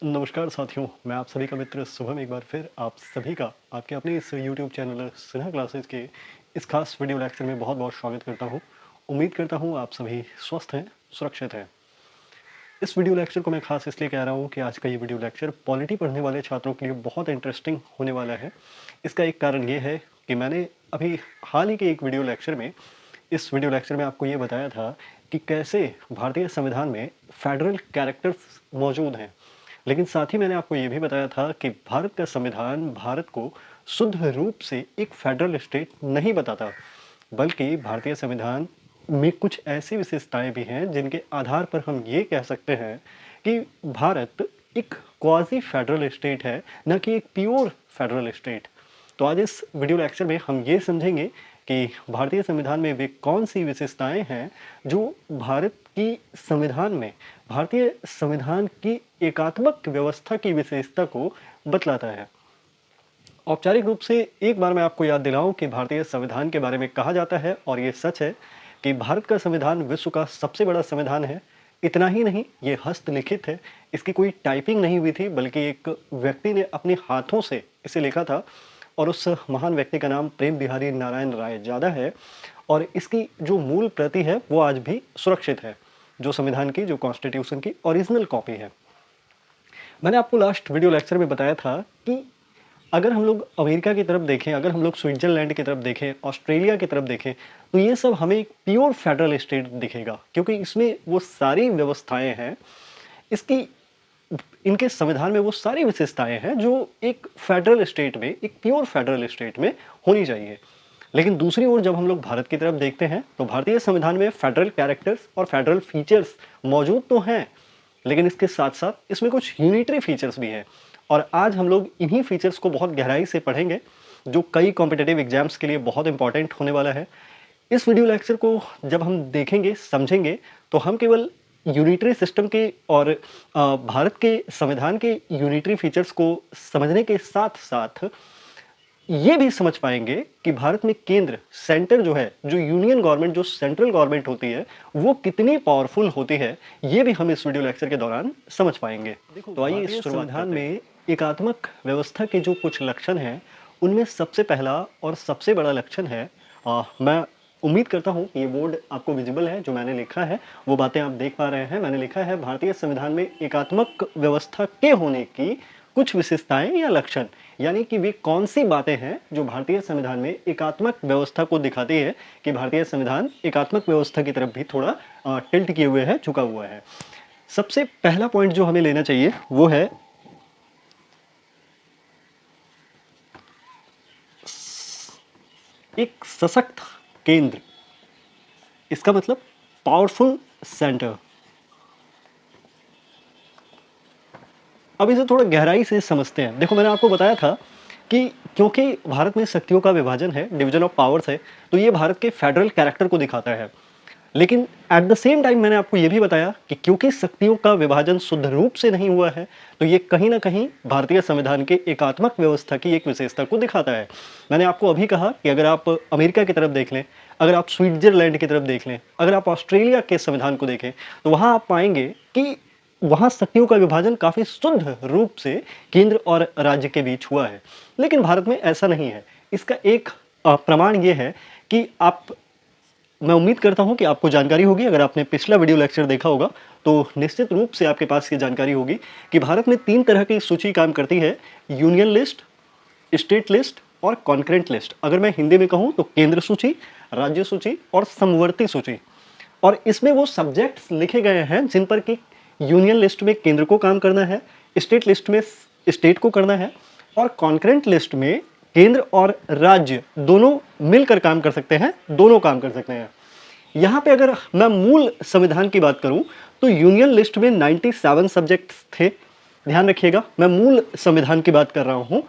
नमस्कार साथियों, मैं आप सभी का मित्र शुभम एक बार फिर आप सभी का आपके अपने इस यूट्यूब चैनल सिन्हा क्लासेस के इस खास वीडियो लेक्चर में बहुत-बहुत स्वागत करता हूं। उम्मीद करता हूं आप सभी स्वस्थ हैं, सुरक्षित हैं। इस वीडियो लेक्चर को मैं खास इसलिए कह रहा हूं कि आज का ये वीडियो लेक्चर पॉलिटी पढ़ने वाले छात्रों के लिए बहुत इंटरेस्टिंग होने वाला है। इसका एक कारण ये है कि मैंने अभी हाल ही के एक वीडियो लेक्चर में आपको ये बताया था कि कैसे भारतीय संविधान में फेडरल कैरेक्टर्स मौजूद हैं। लेकिन साथ ही मैंने आपको ये भी बताया था कि भारत का संविधान भारत को शुद्ध रूप से एक फेडरल स्टेट नहीं बताता, बल्कि भारतीय संविधान में कुछ ऐसी विशेषताएं भी हैं जिनके आधार पर हम ये कह सकते हैं कि भारत एक क्वाजी फेडरल स्टेट है, न कि एक प्योर फेडरल स्टेट। तो आज इस वीडियो लेक्चर में हम ये समझेंगे कि भारतीय संविधान में वे कौन सी विशेषताएं हैं जो भारतीय संविधान की एकात्मक व्यवस्था की विशेषता को बतलाता है। औपचारिक रूप से एक बार मैं आपको याद दिलाऊं कि भारतीय संविधान के बारे में कहा जाता है, और ये सच है, कि भारत का संविधान विश्व का सबसे बड़ा संविधान है। इतना ही नहीं, ये हस्तलिखित है, इसकी कोई टाइपिंग नहीं हुई थी, बल्कि एक व्यक्ति ने अपने हाथों से इसे लिखा था, और उस महान व्यक्ति का नाम प्रेम बिहारी नारायण राय ज़्यादा है। और इसकी जो मूल प्रति है वो आज भी सुरक्षित है, जो संविधान की, जो कॉन्स्टिट्यूशन की ओरिजिनल कॉपी है। मैंने आपको लास्ट वीडियो लेक्चर में बताया था कि अगर हम लोग अमेरिका की तरफ देखें, अगर हम लोग स्विट्जरलैंड की तरफ देखें, ऑस्ट्रेलिया की तरफ देखें, तो ये सब हमें एक प्योर फेडरल स्टेट दिखेगा, क्योंकि इसमें वो सारी व्यवस्थाएं हैं, इनके संविधान में वो सारी विशेषताएं हैं जो एक फेडरल स्टेट में, एक प्योर फेडरल स्टेट में होनी चाहिए। लेकिन दूसरी ओर जब हम लोग भारत की तरफ देखते हैं तो भारतीय संविधान में फेडरल कैरेक्टर्स और फेडरल फीचर्स मौजूद तो हैं, लेकिन इसके साथ साथ इसमें कुछ यूनिटरी फीचर्स भी हैं। और आज हम लोग इन्हीं फीचर्स को बहुत गहराई से पढ़ेंगे, जो कई कॉम्पिटिटिव एग्जाम्स के लिए बहुत इंपॉर्टेंट होने वाला है। इस वीडियो लेक्चर को जब हम देखेंगे, समझेंगे, तो हम केवल यूनिटरी सिस्टम के और भारत के संविधान के यूनिटरी फीचर्स को समझने के साथ साथ ये भी समझ पाएंगे कि भारत में केंद्र, सेंटर जो है, जो यूनियन गवर्नमेंट, जो सेंट्रल गवर्नमेंट होती है, वो कितनी पावरफुल होती है, ये भी हम इस वीडियो लेक्चर के दौरान समझ पाएंगे। तो आइए इस संविधान में एकात्मक व्यवस्था के जो कुछ लक्षण हैं, उनमें सबसे पहला और सबसे बड़ा लक्षण है, मैं उम्मीद करता हूँ ये बोर्ड आपको विजिबल है, जो मैंने लिखा है वो बातें आप देख पा रहे हैं। मैंने लिखा है भारतीय संविधान में एकात्मक व्यवस्था के होने की कुछ विशेषताएं या लक्षण, यानी कि वे कौन सी बातें हैं जो भारतीय संविधान में एकात्मक व्यवस्था को दिखाती है कि भारतीय संविधान एकात्मक व्यवस्था की तरफ भी थोड़ा टिल्ट किए हुए है, झुका हुआ है। सबसे पहला पॉइंट जो हमें लेना चाहिए वो है एक सशक्त केंद्र। इसका मतलब पावरफुल सेंटर। अब इसे थोड़ा गहराई से समझते हैं। देखो, मैंने आपको बताया था कि क्योंकि भारत में शक्तियों का विभाजन है, डिवीजन ऑफ पावर्स है, तो ये भारत के फेडरल कैरेक्टर को दिखाता है। लेकिन एट द सेम टाइम मैंने आपको ये भी बताया कि क्योंकि शक्तियों का विभाजन शुद्ध रूप से नहीं हुआ है, तो ये कहीं ना कहीं भारतीय संविधान के एकात्मक व्यवस्था की एक विशेषता को दिखाता है। मैंने आपको अभी कहा कि अगर आप अमेरिका की तरफ देख लें, अगर आप स्विट्जरलैंड की तरफ देख लें, अगर आप ऑस्ट्रेलिया के संविधान को देखें, तो वहां आप पाएंगे कि वहां शक्तियों का विभाजन काफी शुद्ध रूप से केंद्र और राज्य के बीच हुआ है। लेकिन भारत में ऐसा नहीं है। इसका एक प्रमाण ये है कि मैं उम्मीद करता हूं कि आपको जानकारी होगी, अगर आपने पिछला वीडियो लेक्चर देखा होगा तो निश्चित रूप से आपके पास ये जानकारी होगी कि भारत में 3 तरह की सूची काम करती है: यूनियन लिस्ट, स्टेट लिस्ट और कॉन्करेंट लिस्ट। अगर मैं हिंदी में कहूं तो केंद्र सूची, राज्य सूची और समवर्ती सूची। और इसमें वो सब्जेक्ट्स लिखे गए हैं जिन पर कि यूनियन लिस्ट में केंद्र को काम करना है, स्टेट लिस्ट में स्टेट को करना है, और कॉन्करेंट लिस्ट में केंद्र और राज्य दोनों मिलकर काम कर सकते हैं, दोनों काम कर सकते हैं। यहां पे अगर मैं मूल संविधान की बात करूं तो यूनियन लिस्ट में 97 सब्जेक्ट्स थे। ध्यान रखिएगा, मैं मूल संविधान की बात कर रहा हूं।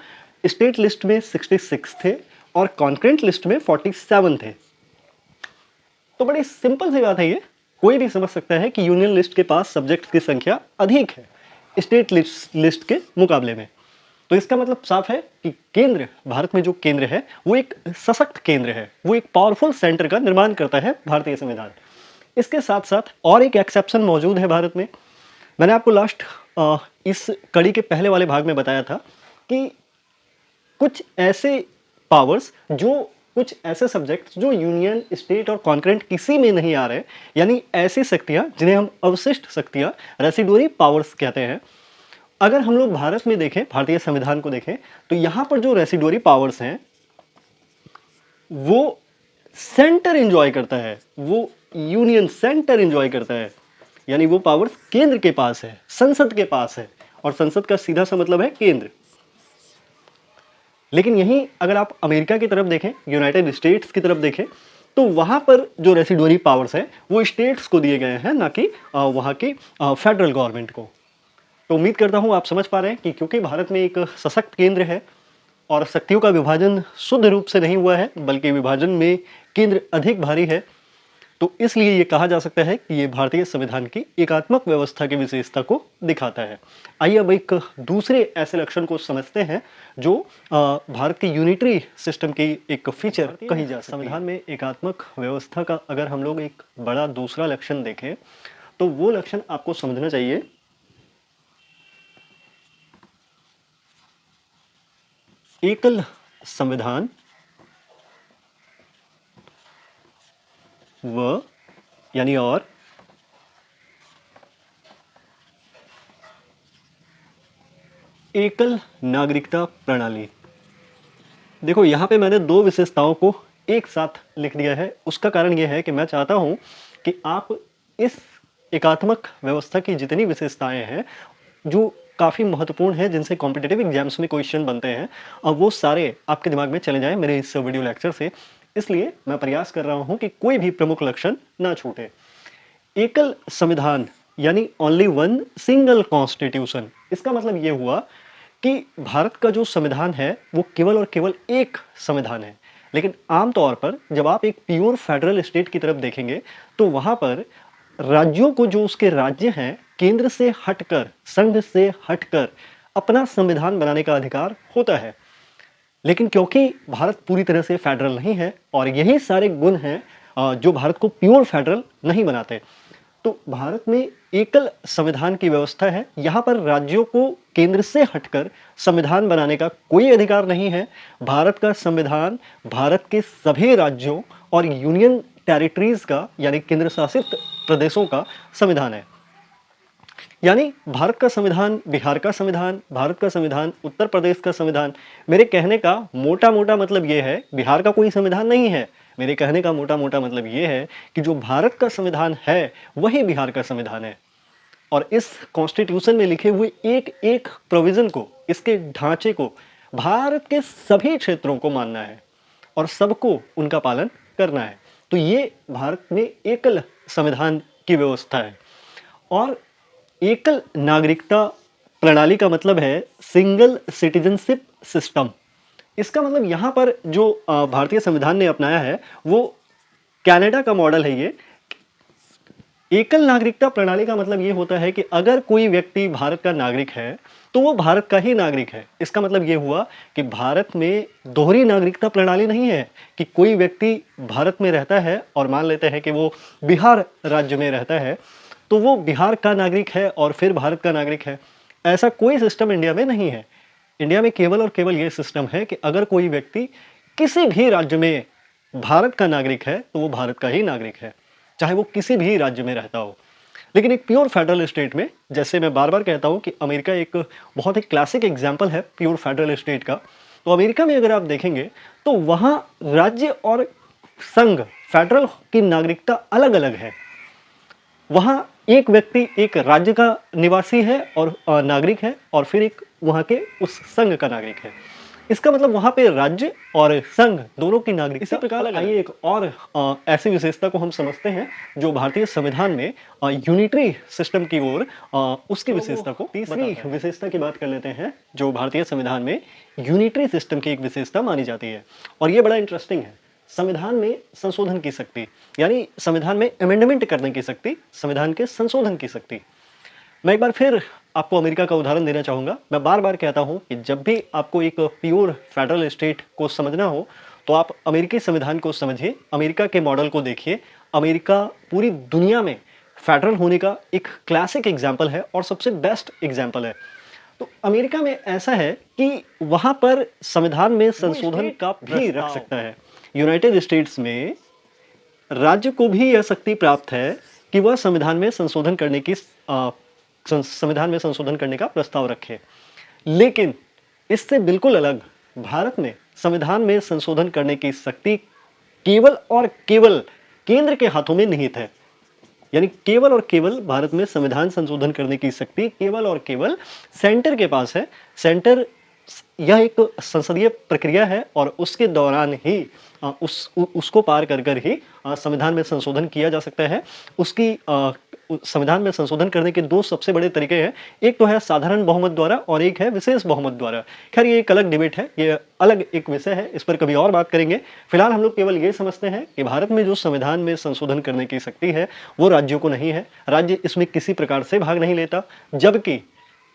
स्टेट लिस्ट में 66 थे और कॉन्करेंट लिस्ट में 47 थे। तो बड़ी सिंपल सी बात है, ये कोई भी समझ सकता है कि यूनियन लिस्ट के पास सब्जेक्ट्स की संख्या अधिक है स्टेट लिस्ट के मुकाबले में। तो इसका मतलब साफ है कि केंद्र, भारत में जो केंद्र है वो एक सशक्त केंद्र है, वो एक पावरफुल सेंटर का निर्माण करता है भारतीय संविधान। इसके साथ साथ और एक एक्सेप्शन मौजूद है भारत में। मैंने आपको लास्ट इस कड़ी के पहले वाले भाग में बताया था कि कुछ ऐसे पावर्स जो कुछ ऐसे सब्जेक्ट्स जो यूनियन, स्टेट और कॉन्करेंट किसी में नहीं आ रहे, यानी ऐसी शक्तियां जिन्हें हम अवशिष्ट शक्तियां, रेसिडुअरी पावर्स कहते हैं। अगर हम लोग भारत में देखें, भारतीय संविधान को देखें, तो यहां पर जो रेसिडुअरी पावर्स हैं वो सेंटर एंजॉय करता है, वो यूनियन सेंटर एंजॉय करता है, यानी वो पावर्स केंद्र के पास है, संसद के पास है, और संसद का सीधा सा मतलब है केंद्र। लेकिन यहीं अगर आप अमेरिका की तरफ देखें, यूनाइटेड स्टेट्स की तरफ देखें, तो वहां पर जो रेसिडुअरी पावर्स हैं वो स्टेट्स को दिए गए हैं, ना कि वहां की फेडरल गवर्नमेंट को। तो उम्मीद करता हूं आप समझ पा रहे हैं कि क्योंकि भारत में एक सशक्त केंद्र है और शक्तियों का विभाजन शुद्ध रूप से नहीं हुआ है, बल्कि विभाजन में केंद्र अधिक भारी है, तो इसलिए ये कहा जा सकता है कि ये भारतीय संविधान की एकात्मक व्यवस्था की विशेषता को दिखाता है। आइए अब एक दूसरे ऐसे लक्षण को समझते हैं जो भारत की यूनिटरी सिस्टम की एक फीचर कही जा सकती है। संविधान में एकात्मक व्यवस्था का अगर हम लोग एक बड़ा दूसरा लक्षण देखें, तो वो लक्षण आपको समझना चाहिए एकल संविधान व यानी और एकल नागरिकता प्रणाली। देखो यहां पे मैंने दो विशेषताओं को एक साथ लिख दिया है। उसका कारण यह है कि मैं चाहता हूं कि आप इस एकात्मक व्यवस्था की जितनी विशेषताएं हैं जो काफ़ी महत्वपूर्ण है, जिनसे कॉम्पिटिटिव एग्जाम्स में क्वेश्चन बनते हैं, अब वो सारे आपके दिमाग में चले जाएं मेरे इस वीडियो लेक्चर से। इसलिए मैं प्रयास कर रहा हूं कि कोई भी प्रमुख लक्षण ना छूटे। एकल संविधान यानी ओनली वन सिंगल कॉन्स्टिट्यूशन, इसका मतलब ये हुआ कि भारत का जो संविधान है वो केवल और केवल एक संविधान है। लेकिन आमतौर पर जब आप एक प्योर फेडरल स्टेट की तरफ देखेंगे तो वहां पर राज्यों को, जो उसके राज्य हैं, केंद्र से हटकर, संघ से हटकर अपना संविधान बनाने का अधिकार होता है। लेकिन क्योंकि भारत पूरी तरह से फेडरल नहीं है, और यही सारे गुण हैं जो भारत को प्योर फेडरल नहीं बनाते, तो भारत में एकल संविधान की व्यवस्था है। यहां पर राज्यों को केंद्र से हटकर संविधान बनाने का कोई अधिकार नहीं है। भारत का संविधान भारत के सभी राज्यों और यूनियन टेरिटरीज का, यानी केंद्र शासित प्रदेशों का संविधान है। यानी भारत का संविधान, बिहार का संविधान, भारत का संविधान, उत्तर प्रदेश का संविधान। मेरे कहने का मोटा मोटा मतलब यह है, बिहार का कोई संविधान नहीं है। मेरे कहने का मोटा मोटा मतलब यह है कि जो भारत का संविधान है वही बिहार का संविधान है। और इस कॉन्स्टिट्यूशन में लिखे हुए एक एक प्रोविजन को, इसके ढांचे को भारत के सभी क्षेत्रों को मानना है और सबको उनका पालन करना है। तो ये भारत में एकल संविधान की व्यवस्था है। और एकल नागरिकता प्रणाली का मतलब है सिंगल सिटीजनशिप सिस्टम। इसका मतलब यहाँ पर जो भारतीय संविधान ने अपनाया है वो कनाडा का मॉडल है। ये एकल नागरिकता प्रणाली का मतलब ये होता है कि अगर कोई व्यक्ति भारत का नागरिक है तो वो भारत का ही नागरिक है। इसका मतलब ये हुआ कि भारत में दोहरी नागरिकता प्रणाली नहीं है कि कोई व्यक्ति भारत में रहता है और मान लेते हैं कि वो बिहार राज्य में रहता है तो वो बिहार का नागरिक है और फिर भारत का नागरिक है। ऐसा कोई सिस्टम इंडिया में नहीं है। इंडिया में केवल और केवल ये सिस्टम है कि अगर कोई व्यक्ति किसी भी राज्य में भारत का नागरिक है तो वो भारत का ही नागरिक है, चाहे वो किसी भी राज्य में रहता हो। लेकिन एक प्योर फेडरल स्टेट में, जैसे मैं बार बार कहता हूं कि अमेरिका एक बहुत ही क्लासिक एग्जाम्पल है प्योर फेडरल स्टेट का, तो अमेरिका में अगर आप देखेंगे तो वहां राज्य और संघ, फेडरल की नागरिकता अलग अलग है। वहां एक व्यक्ति एक राज्य का निवासी है और नागरिक है, और फिर एक वहां के उस संघ का नागरिक है। इसका मतलब वहां पे राज्य और संघ दोनों की नागरिकता। इसी प्रकार आइए एक और ऐसी विशेषता को हम समझते हैं जो भारतीय संविधान में यूनिटरी सिस्टम की ओर उसकी विशेषता को, तीसरी विशेषता की बात कर लेते हैं जो भारतीय संविधान में यूनिटरी सिस्टम की एक विशेषता मानी जाती है। और ये बड़ा इंटरेस्टिंग है। संविधान में संशोधन की शक्ति, यानी संविधान में अमेंडमेंट करने की शक्ति, संविधान के संशोधन की शक्ति। मैं एक बार फिर आपको अमेरिका का उदाहरण देना चाहूंगा। मैं बार बार कहता हूं कि जब भी आपको एक प्योर फेडरल स्टेट को समझना हो तो आप अमेरिकी संविधान को समझिए, अमेरिका के मॉडल को देखिए। अमेरिका पूरी दुनिया में फेडरल होने का एक क्लासिक एग्जाम्पल है और सबसे बेस्ट एग्जाम्पल है। तो अमेरिका में ऐसा है कि वहाँ पर संविधान में संशोधन का भी रख सकता है। यूनाइटेड स्टेट्स में राज्य को भी यह शक्ति प्राप्त है कि वह संविधान में संशोधन करने का प्रस्ताव रखे। लेकिन इससे बिल्कुल अलग भारत में संविधान में संशोधन करने की शक्ति केवल और केवल केंद्र के हाथों में निहित है। यानी केवल और केवल भारत में संविधान संशोधन करने की शक्ति केवल और केवल सेंटर के पास है। सेंटर, यह एक संसदीय प्रक्रिया है और उसके दौरान ही उसको पार कर ही संविधान में संशोधन किया जा सकता है। संविधान में संशोधन करने के दो सबसे बड़े तरीके हैं, एक तो है साधारण बहुमत द्वारा और एक है विशेष बहुमत द्वारा। खैर ये एक अलग डिबेट है, ये अलग एक विषय है, इस पर कभी और बात करेंगे। फिलहाल हम लोग केवल ये समझते हैं कि भारत में जो संविधान में संशोधन करने की शक्ति है वो राज्यों को नहीं है, राज्य इसमें किसी प्रकार से भाग नहीं लेता। जबकि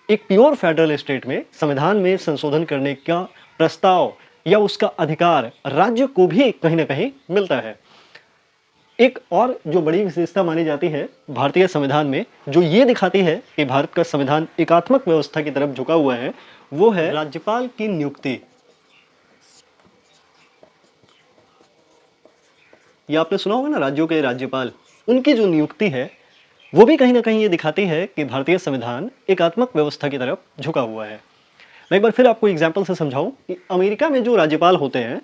एक प्योर फेडरल स्टेट में संविधान में संशोधन करने का प्रस्ताव या उसका अधिकार राज्य को भी कहीं ना कहीं मिलता है। एक और जो बड़ी विशेषता मानी जाती है भारतीय संविधान में, जो ये दिखाती है कि भारत का संविधान एकात्मक व्यवस्था की तरफ झुका हुआ है, वो है राज्यपाल की नियुक्ति। ये आपने सुना होगा ना, राज्यों के राज्यपाल, उनकी जो नियुक्ति है वो भी कहीं ना कहीं ये दिखाती है कि भारतीय संविधान एकात्मक व्यवस्था की तरफ झुका हुआ है। मैं एक बार फिर आपको एग्जाम्पल से समझाऊं कि अमेरिका में जो राज्यपाल होते हैं,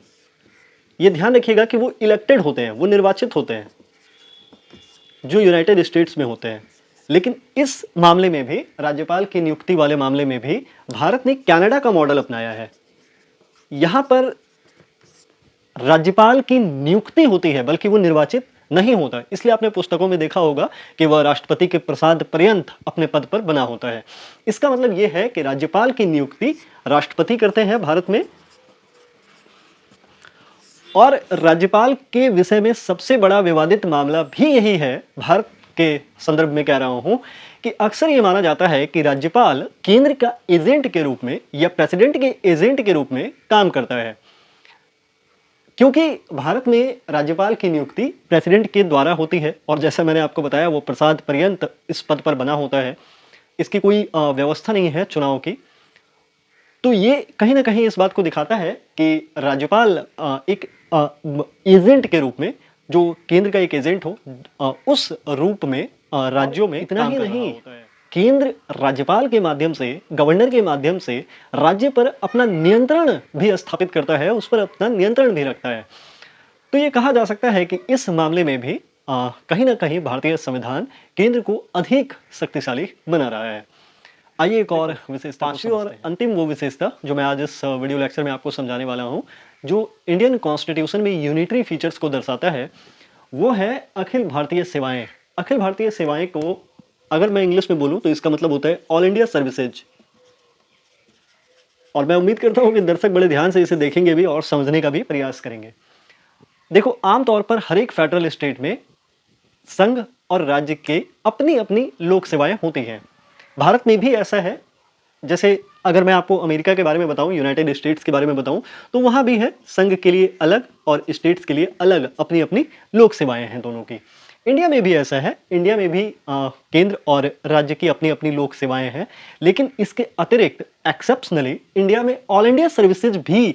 ये ध्यान रखिएगा कि वो इलेक्टेड होते हैं, वो निर्वाचित होते हैं, जो यूनाइटेड स्टेट्स में होते हैं। लेकिन इस मामले में भी, राज्यपाल की नियुक्ति वाले मामले में भी, भारत ने कनाडा का मॉडल अपनाया है। यहां पर राज्यपाल की नियुक्ति होती है, बल्कि वो निर्वाचित नहीं होता। इसलिए आपने पुस्तकों में देखा होगा कि वह राष्ट्रपति के प्रसाद पर्यंत अपने पद पर बना होता है। इसका मतलब यह है कि राज्यपाल की नियुक्ति राष्ट्रपति करते हैं भारत में। और राज्यपाल के विषय में सबसे बड़ा विवादित मामला भी यही है, भारत के संदर्भ में कह रहा हूं, कि अक्सर यह माना जाता है कि राज्यपाल केंद्र का एजेंट के रूप में या प्रेसिडेंट के एजेंट के रूप में काम करता है। क्योंकि भारत में राज्यपाल की नियुक्ति प्रेसिडेंट के द्वारा होती है और जैसा मैंने आपको बताया वो प्रसाद पर्यंत इस पद पर बना होता है, इसकी कोई व्यवस्था नहीं है चुनाव की। तो ये कहीं ना कहीं इस बात को दिखाता है कि राज्यपाल एक एजेंट के रूप में, जो केंद्र का एक एजेंट हो, उस रूप में राज्यों में इतना ही नहीं, केंद्र राज्यपाल के माध्यम से, गवर्नर के माध्यम से राज्य पर अपना नियंत्रण भी स्थापित करता है, उस पर अपना नियंत्रण भी रखता है। तो ये कहा जा सकता है कि इस मामले में भी कहीं ना कहीं भारतीय संविधान केंद्र को अधिक शक्तिशाली बना रहा है। आइए एक और विशेषता, पांचवी और अंतिम वो विशेषता जो मैं आज इस वीडियो लेक्चर में आपको समझाने वाला हूं, जो इंडियन कॉन्स्टिट्यूशन में यूनिटरी फीचर्स को दर्शाता है, वो है अखिल भारतीय सेवाएं। अखिल भारतीय सेवाएं को अगर मैं इंग्लिश में बोलूं तो इसका मतलब होता है ऑल इंडिया सर्विसेज। और मैं उम्मीद करता हूं कि दर्शक बड़े ध्यान से इसे देखेंगे भी और समझने का भी प्रयास करेंगे। देखो, आमतौर पर हर एक फेडरल स्टेट में संघ और राज्य के अपनी अपनी लोक सेवाएं होती हैं। भारत में भी ऐसा है। जैसे अगर मैं आपको अमेरिका के बारे में बताऊं, यूनाइटेड स्टेट्स के बारे में बताऊं, तो वहां भी है संघ के लिए अलग और स्टेट्स के लिए अलग अपनी अपनी लोक सेवाएं हैं दोनों की। इंडिया में भी ऐसा है, इंडिया में भी केंद्र और राज्य की अपनी अपनी लोक सेवाएं हैं। लेकिन इसके अतिरिक्त एक्सेप्शनली इंडिया में ऑल इंडिया सर्विसेज भी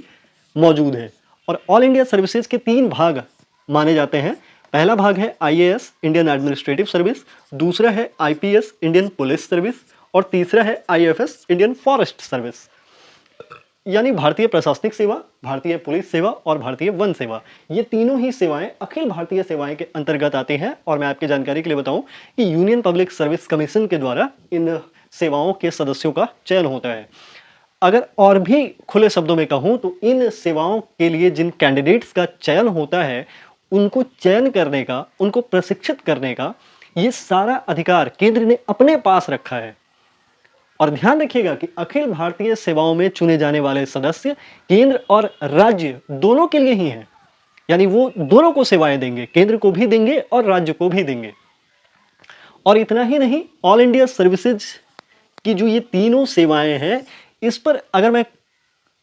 मौजूद है। और ऑल इंडिया सर्विसेज के 3 भाग माने जाते हैं। पहला भाग है आईएएस, इंडियन एडमिनिस्ट्रेटिव सर्विस, दूसरा है आईपीएस, इंडियन पुलिस सर्विस, और तीसरा है आईएफएस, इंडियन फॉरेस्ट सर्विस। यानी भारतीय प्रशासनिक सेवा, भारतीय पुलिस सेवा और भारतीय वन सेवा, ये तीनों ही सेवाएं अखिल भारतीय सेवाएं के अंतर्गत आती हैं। और मैं आपकी जानकारी के लिए बताऊं कि यूनियन पब्लिक सर्विस कमीशन के द्वारा इन सेवाओं के सदस्यों का चयन होता है। अगर और भी खुले शब्दों में कहूं तो इन सेवाओं के लिए जिन कैंडिडेट्स का चयन होता है, उनको चयन करने का, उनको प्रशिक्षित करने का ये सारा अधिकार केंद्र ने अपने पास रखा है। और ध्यान रखिएगा कि अखिल भारतीय सेवाओं में चुने जाने वाले सदस्य केंद्र और राज्य दोनों के लिए ही हैं। यानी वो दोनों को सेवाएं देंगे, केंद्र को भी देंगे और राज्य को भी देंगे। और इतना ही नहीं, ऑल इंडिया सर्विसेज की जो ये तीनों सेवाएं हैं, इस पर अगर मैं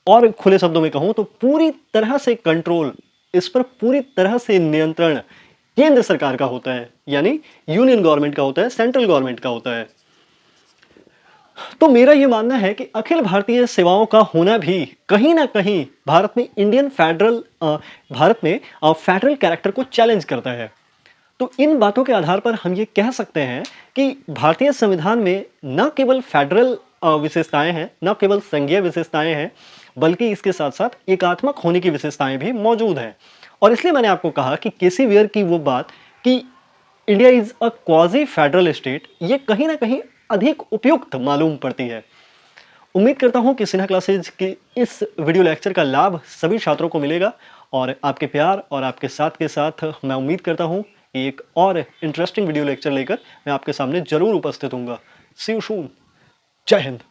और खुले शब्दों में कहूं तो पूरी तरह से कंट्रोल, इस पर पूरी तरह से नियंत्रण केंद्र सरकार का होता है, यानी यूनियन गवर्नमेंट का होता है, सेंट्रल गवर्नमेंट का होता है। तो मेरा ये मानना है कि अखिल भारतीय सेवाओं का होना भी कहीं ना कहीं भारत में भारत में फेडरल कैरेक्टर को चैलेंज करता है। तो इन बातों के आधार पर हम ये कह सकते हैं कि भारतीय संविधान में न केवल फेडरल विशेषताएं हैं, न केवल संघीय विशेषताएं हैं, बल्कि इसके साथ साथ एकात्मक होने की विशेषताएं भी मौजूद हैं। और इसलिए मैंने आपको कहा कि केसी वेयर की वो बात कि India is a quasi federal state, ये कहीं ना कहीं अधिक उपयुक्त मालूम पड़ती है। उम्मीद करता हूं कि सिन्हा क्लासेज के इस वीडियो लेक्चर का लाभ सभी छात्रों को मिलेगा, और आपके प्यार और आपके साथ के साथ मैं उम्मीद करता हूं कि एक और इंटरेस्टिंग वीडियो लेक्चर लेकर मैं आपके सामने जरूर उपस्थित हूंगा। सी यू सून। जय हिंद।